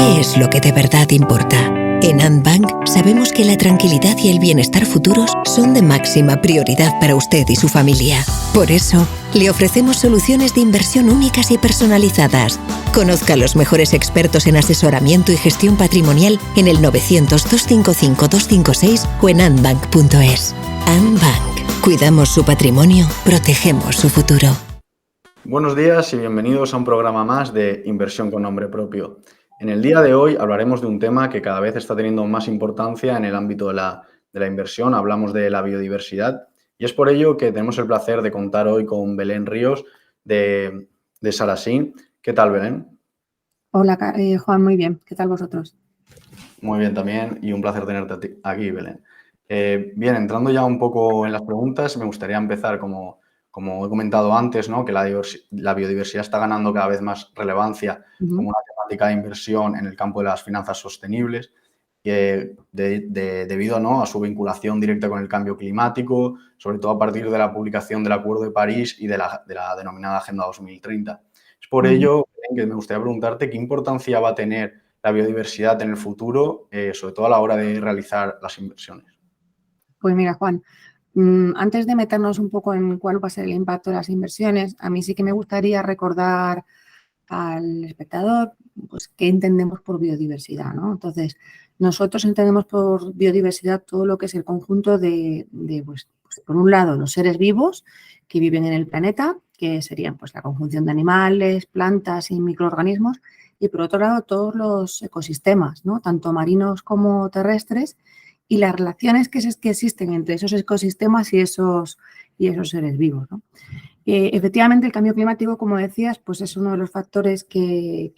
¿Qué es lo que de verdad importa? En Ant Bank sabemos que la tranquilidad y el bienestar futuros son de máxima prioridad para usted y su familia. Por eso, le ofrecemos soluciones de inversión únicas y personalizadas. Conozca a los mejores expertos en asesoramiento y gestión patrimonial en el 900-255-256 o en antbank.es. Ant Bank. Cuidamos su patrimonio, protegemos su futuro. Buenos días y bienvenidos a un programa más de Inversión con Nombre Propio. En el día de hoy hablaremos de un tema que cada vez está teniendo más importancia en el ámbito de la inversión. Hablamos de la biodiversidad y es por ello que tenemos el placer de contar hoy con Belén Ríos de Sarasí. ¿Qué tal, Belén? Hola, Juan, muy bien. ¿Qué tal vosotros? Muy bien también y un placer tenerte aquí, Belén. Bien, entrando ya un poco en las preguntas, me gustaría empezar como he comentado antes, ¿no? Que la biodiversidad está ganando cada vez más relevancia como una temática de inversión en el campo de las finanzas sostenibles, debido, ¿no? a su vinculación directa con el cambio climático, sobre todo a partir de la publicación del Acuerdo de París y de la denominada Agenda 2030. Es por ello que me gustaría preguntarte qué importancia va a tener la biodiversidad en el futuro, sobre todo a la hora de realizar las inversiones. Pues mira, Juan, antes de meternos un poco en cuál va a ser el impacto de las inversiones, a mí sí que me gustaría recordar al espectador pues, qué entendemos por biodiversidad, ¿no? Entonces, nosotros entendemos por biodiversidad todo lo que es el conjunto de pues, por un lado, los seres vivos que viven en el planeta, que serían pues, la conjunción de animales, plantas y microorganismos, y por otro lado, todos los ecosistemas, ¿no? Tanto marinos como terrestres, y las relaciones que existen entre esos ecosistemas y esos seres vivos, ¿no? Efectivamente, el cambio climático, como decías, pues es uno de los factores que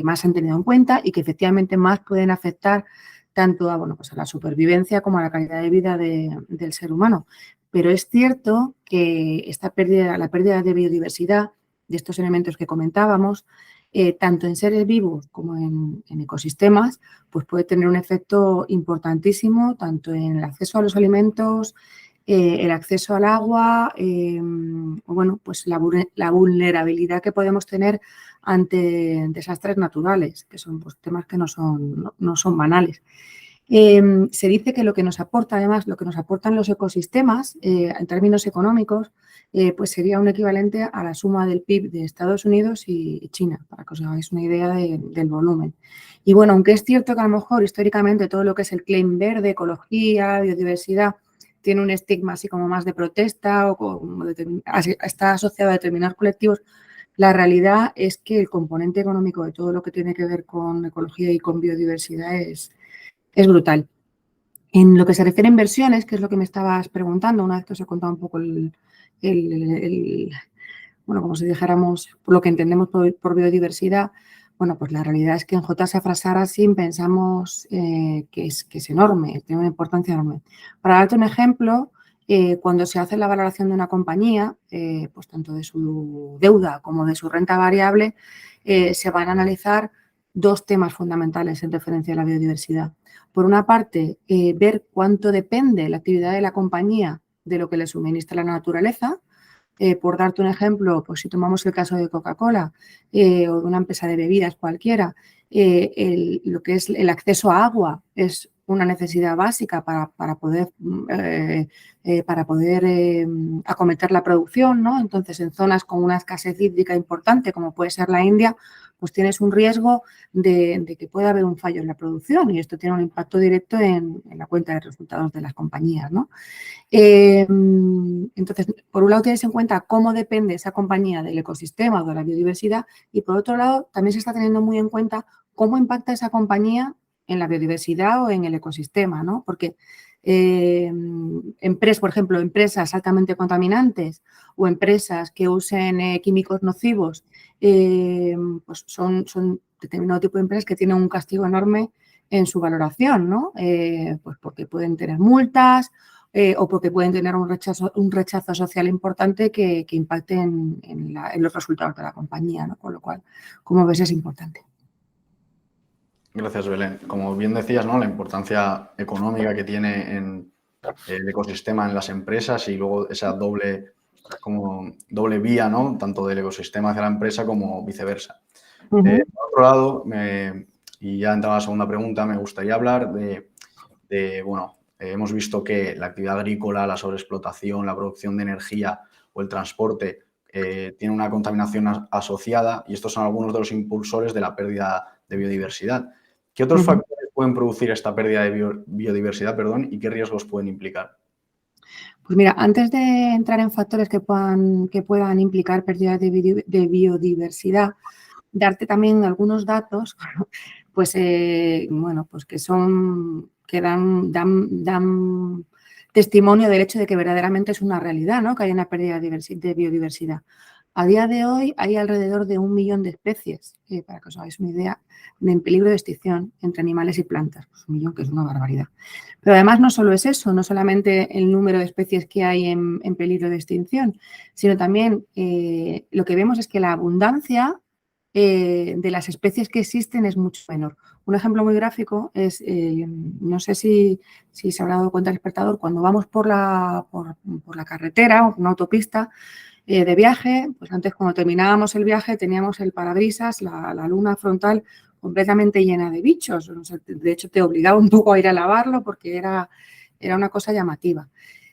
más se han tenido en cuenta y que efectivamente más pueden afectar tanto a, pues a la supervivencia como a la calidad de vida del ser humano. Pero es cierto que la pérdida de biodiversidad, de estos elementos que comentábamos, tanto en seres vivos como en ecosistemas, pues puede tener un efecto importantísimo tanto en el acceso a los alimentos, el acceso al agua, bueno, pues la vulnerabilidad que podemos tener ante desastres naturales, que son pues, temas que no son banales. Se dice que lo que nos aporta, además, lo que nos aportan los ecosistemas en términos económicos, pues sería un equivalente a la suma del PIB de Estados Unidos y China, para que os hagáis una idea del volumen. Y bueno, aunque es cierto que a lo mejor históricamente todo lo que es el claim verde, ecología, biodiversidad, tiene un estigma así como más de protesta o está asociado a determinados colectivos, la realidad es que el componente económico de todo lo que tiene que ver con ecología y con biodiversidad es brutal. En lo que se refiere a inversiones, que es lo que me estabas preguntando, una vez que os he contado un poco bueno, como si dijéramos, por lo que entendemos por biodiversidad, bueno, pues la realidad es que en JS Sarasí pensamos que es enorme, tiene una importancia enorme. Para darte un ejemplo, cuando se hace la valoración de una compañía, pues tanto de su deuda como de su renta variable, se van a analizar dos temas fundamentales en referencia a la biodiversidad. Por una parte, ver cuánto depende la actividad de la compañía de lo que le suministra la naturaleza. Por darte un ejemplo, pues si tomamos el caso de Coca-Cola o de una empresa de bebidas cualquiera, lo que es el acceso a agua es una necesidad básica para poder acometer la producción, ¿no? Entonces, en zonas con una escasez hídrica importante, como puede ser la India, pues tienes un riesgo de que pueda haber un fallo en la producción y esto tiene un impacto directo en la cuenta de resultados de las compañías, ¿no? Entonces, por un lado tienes en cuenta cómo depende esa compañía del ecosistema o de la biodiversidad y por otro lado también se está teniendo muy en cuenta cómo impacta esa compañía en la biodiversidad o en el ecosistema, ¿no? Porque por ejemplo, empresas altamente contaminantes o empresas que usen químicos nocivos, pues son determinado tipo de empresas que tienen un castigo enorme en su valoración, ¿no? Pues porque pueden tener multas o porque pueden tener un rechazo social importante que impacte en los resultados de la compañía, ¿no? Con lo cual, como ves, es importante. Gracias, Belén. Como bien decías, ¿no? La importancia económica que tiene en el ecosistema en las empresas y luego esa doble vía, ¿no? Tanto del ecosistema hacia la empresa como viceversa. Por otro lado, Y ya entrando a la segunda pregunta, me gustaría hablar bueno, hemos visto que la actividad agrícola, la sobreexplotación, la producción de energía o el transporte tiene una contaminación asociada, y estos son algunos de los impulsores de la pérdida de biodiversidad. ¿Qué otros factores pueden producir esta pérdida de biodiversidad, y qué riesgos pueden implicar? Pues mira, antes de entrar en factores que puedan implicar pérdida de biodiversidad, darte también algunos datos, pues bueno, pues que dan testimonio del hecho de que verdaderamente es una realidad, ¿no? Que hay una pérdida de biodiversidad. A día de hoy hay alrededor de 1 millón de especies, para que os hagáis una idea, en peligro de extinción entre animales y plantas. Pues 1 millón, que es una barbaridad. Pero además no solo es eso, no solamente el número de especies que hay en peligro de extinción, sino también lo que vemos es que la abundancia de las especies que existen es mucho menor. Un ejemplo muy gráfico es, no sé si se habrá dado cuenta el espectador, cuando vamos por la carretera o por una autopista de viaje, pues antes cuando terminábamos el viaje teníamos el parabrisas, la luna frontal completamente llena de bichos. De hecho, te obligaba un poco a ir a lavarlo porque era una cosa llamativa.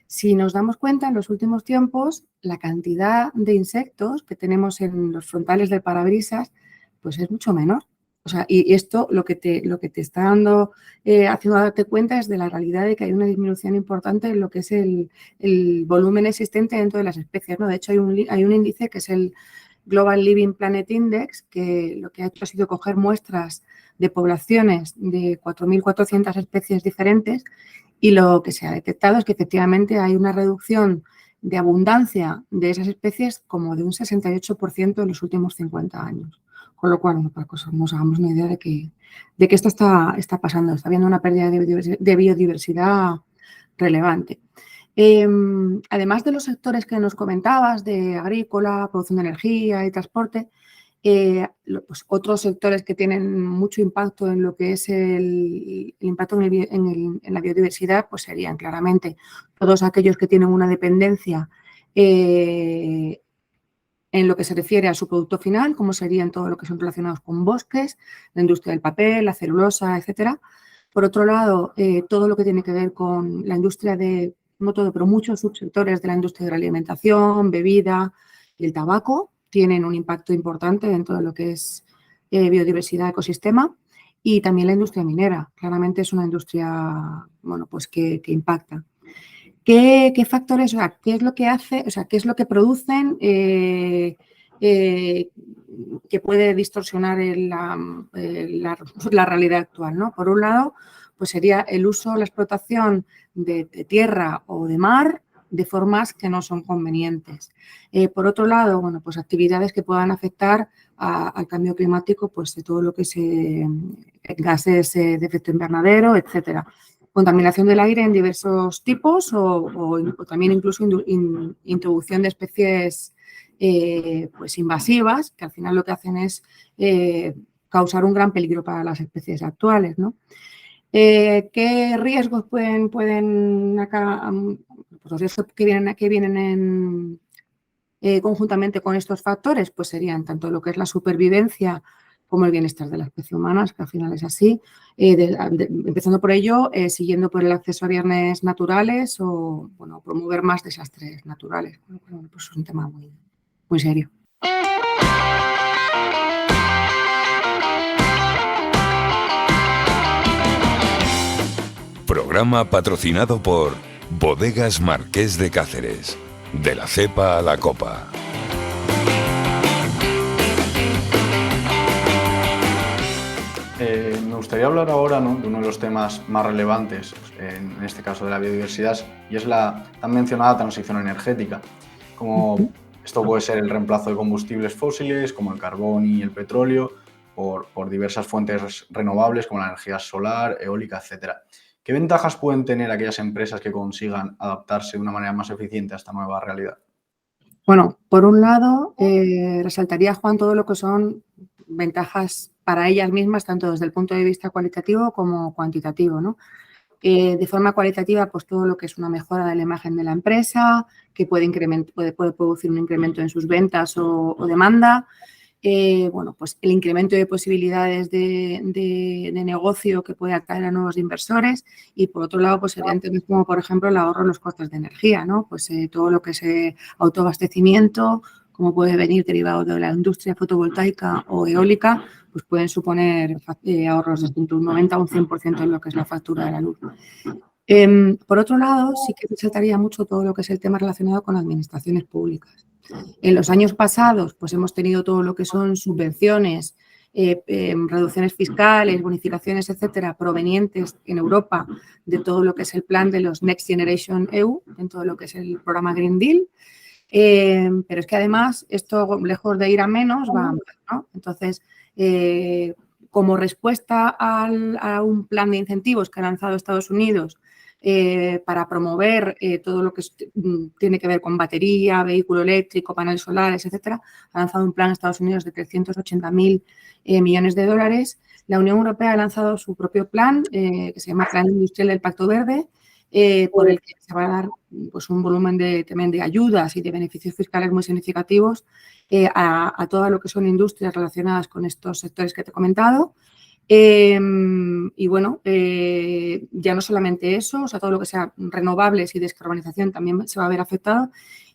Si nos damos cuenta, en los últimos tiempos, la cantidad de insectos que tenemos en los frontales del parabrisas, pues es mucho menor. O sea, y esto lo que te está dando, haciendo darte cuenta es de la realidad de que hay una disminución importante en lo que es el volumen existente dentro de las especies, ¿no? De hecho, hay un índice que es el Global Living Planet Index, que lo que ha hecho ha sido coger muestras de poblaciones de 4.400 especies diferentes, y lo que se ha detectado es que efectivamente hay una reducción de abundancia de esas especies como de un 68% en los últimos 50 años. Con lo cual, para que nos hagamos una idea de que esto está pasando, está habiendo una pérdida de biodiversidad relevante. Además de los sectores que nos comentabas, de agrícola, producción de energía y transporte, pues otros sectores que tienen mucho impacto en lo que es el impacto en la biodiversidad, pues serían claramente todos aquellos que tienen una dependencia en lo que se refiere a su producto final, como serían todo lo que son relacionados con bosques, la industria del papel, la celulosa, etcétera. Por otro lado, todo lo que tiene que ver con la industria no todo, pero muchos subsectores de la industria de la alimentación, bebida y el tabaco tienen un impacto importante dentro de lo que es biodiversidad, ecosistema, y también la industria minera. Claramente es una industria, bueno, pues que impacta. ¿Qué factores, o sea, qué es lo que hace, o sea, qué es lo que producen que puede distorsionar la realidad actual, ¿no? Por un lado, pues sería el uso, la explotación de tierra o de mar de formas que no son convenientes. Por otro lado, bueno, pues actividades que puedan afectar al cambio climático, pues de todo lo que es gases de efecto invernadero, etcétera. Contaminación del aire en diversos tipos o también incluso introducción de especies pues invasivas, que al final lo que hacen es causar un gran peligro para las especies actuales, ¿no? ¿Qué riesgos pueden acá, pues los riesgos que vienen conjuntamente con estos factores? Pues serían tanto lo que es la supervivencia como el bienestar de la especie humana, que al final es así, empezando por ello, siguiendo por el acceso a bienes naturales o, bueno, promover más desastres naturales. Bueno, pues es un tema muy, muy serio. Programa patrocinado por Bodegas Marqués de Cáceres, de la cepa a la copa. Me gustaría hablar ahora, ¿no?, de uno de los temas más relevantes, en este caso de la biodiversidad, y es la tan mencionada transición energética. Como esto puede ser el reemplazo de combustibles fósiles, como el carbón y el petróleo, por diversas fuentes renovables, como la energía solar, eólica, etcétera. ¿Qué ventajas pueden tener aquellas empresas que consigan adaptarse de una manera más eficiente a esta nueva realidad? Bueno, por un lado, resaltaría, Juan, todo lo que son ventajas para ellas mismas, tanto desde el punto de vista cualitativo como cuantitativo, ¿no? De forma cualitativa, pues todo lo que es una mejora de la imagen de la empresa, que puede producir un incremento en sus ventas o demanda, bueno, pues el incremento de posibilidades de negocio que puede atraer a nuevos inversores y, por otro lado, pues serían temas como, por ejemplo, el ahorro en los costes de energía, ¿no? Pues todo lo que es autoabastecimiento, como puede venir derivado de la industria fotovoltaica o eólica, pues pueden suponer ahorros desde un 90 a un 100% en lo que es la factura de la luz. Por otro lado, sí que resaltaría mucho todo lo que es el tema relacionado con administraciones públicas. En los años pasados, pues hemos tenido todo lo que son subvenciones, reducciones fiscales, bonificaciones, etcétera, provenientes en Europa de todo lo que es el plan de los Next Generation EU, en todo lo que es el programa Green Deal. Pero es que además esto, lejos de ir a menos, va a más, ¿no? Entonces, como respuesta a un plan de incentivos que ha lanzado Estados Unidos para promover todo lo que tiene que ver con batería, vehículo eléctrico, paneles solares, etcétera, ha lanzado un plan Estados Unidos de 380.000 millones de dólares. La Unión Europea ha lanzado su propio plan, que se llama Plan Industrial del Pacto Verde, por el que se va a dar pues, un volumen también de ayudas y de beneficios fiscales muy significativos a todo lo que son industrias relacionadas con estos sectores que te he comentado. Y bueno, ya no solamente eso, o sea, todo lo que sea renovables y descarbonización también se va a ver afectado.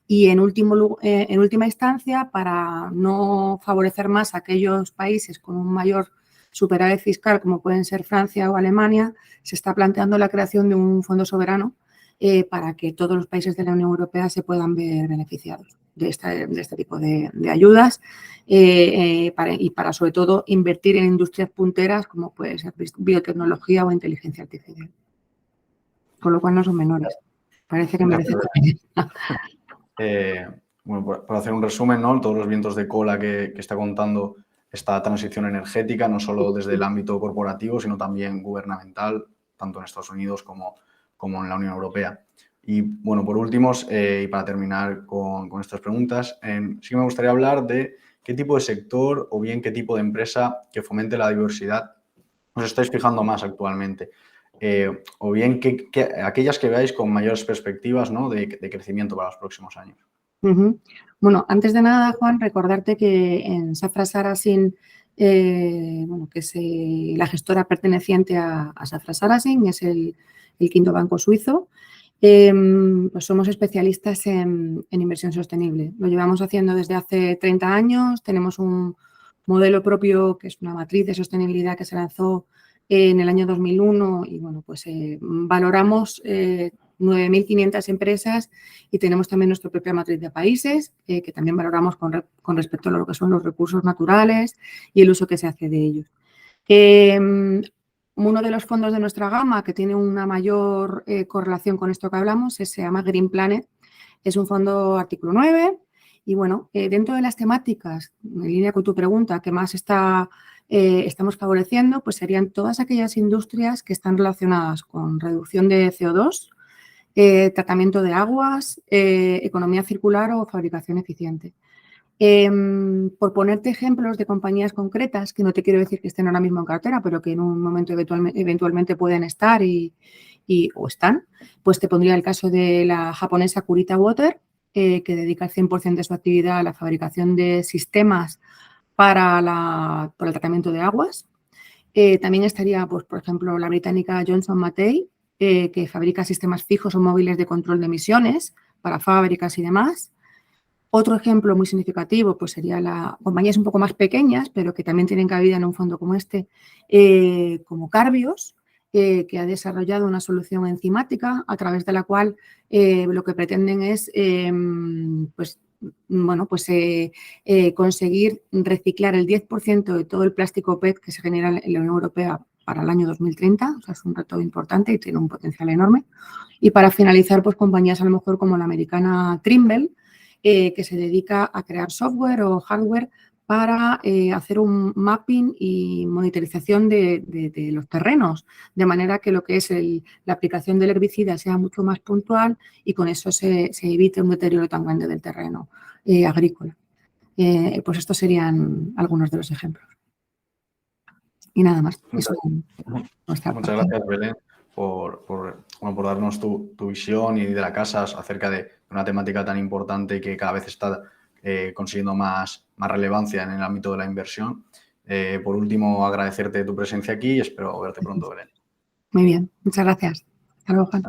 Y en última instancia, para no favorecer más a aquellos países con un mayor superávit fiscal, como pueden ser Francia o Alemania, se está planteando la creación de un fondo soberano para que todos los países de la Unión Europea se puedan ver beneficiados de este tipo de ayudas y para, sobre todo, invertir en industrias punteras como puede ser biotecnología o inteligencia artificial. Con lo cual no son menores. Parece que merece la pena. Bueno, para hacer un resumen, ¿no? Todos los vientos de cola que está contando esta transición energética, no solo desde el ámbito corporativo, sino también gubernamental, tanto en Estados Unidos como en la Unión Europea. Y bueno, por último, y para terminar con estas preguntas, sí que me gustaría hablar de qué tipo de sector o bien qué tipo de empresa que fomente la diversidad os estáis fijando más actualmente. O bien aquellas que veáis con mayores perspectivas, ¿no? de crecimiento para los próximos años. Bueno, antes de nada, Juan, recordarte que en Safra Sarasin, bueno, que es la gestora perteneciente a Safra Sarasin, es el quinto banco suizo, pues somos especialistas en inversión sostenible. Lo llevamos haciendo desde hace 30 años, tenemos un modelo propio que es una matriz de sostenibilidad que se lanzó en el año 2001 y, bueno, pues valoramos 9.500 empresas y tenemos también nuestra propia matriz de países que también valoramos con respecto a lo que son los recursos naturales y el uso que se hace de ellos. Uno de los fondos de nuestra gama que tiene una mayor correlación con esto que hablamos se llama Green Planet. Es un fondo artículo 9 y, bueno, dentro de las temáticas, en línea con tu pregunta, que más estamos favoreciendo, pues serían todas aquellas industrias que están relacionadas con reducción de CO2, tratamiento de aguas, economía circular o fabricación eficiente. Por ponerte ejemplos de compañías concretas, que no te quiero decir que estén ahora mismo en cartera, pero que en un momento eventualmente pueden estar o están, pues te pondría el caso de la japonesa Kurita Water, que dedica el 100% de su actividad a la fabricación de sistemas para el tratamiento de aguas. También estaría, pues, por ejemplo, la británica Johnson Matthey, que fabrica sistemas fijos o móviles de control de emisiones para fábricas y demás. Otro ejemplo muy significativo pues sería compañías un poco más pequeñas, pero que también tienen cabida en un fondo como este, como Carbios, que ha desarrollado una solución enzimática a través de la cual lo que pretenden es conseguir reciclar el 10% de todo el plástico PET que se genera en la Unión Europea para el año 2030, o sea, es un reto importante y tiene un potencial enorme. Y para finalizar, pues compañías a lo mejor como la americana Trimble, que se dedica a crear software o hardware para hacer un mapping y monitorización de los terrenos, de manera que lo que es la aplicación del herbicida sea mucho más puntual y con eso se evite un deterioro tan grande del terreno agrícola. Pues estos serían algunos de los ejemplos. Y nada más. Muchas gracias, Belén, por darnos tu visión y de la casa acerca de una temática tan importante que cada vez está consiguiendo más relevancia en el ámbito de la inversión. Por último, agradecerte tu presencia aquí y espero verte pronto, Belén. Muy bien, muchas gracias. Hasta luego, Juan.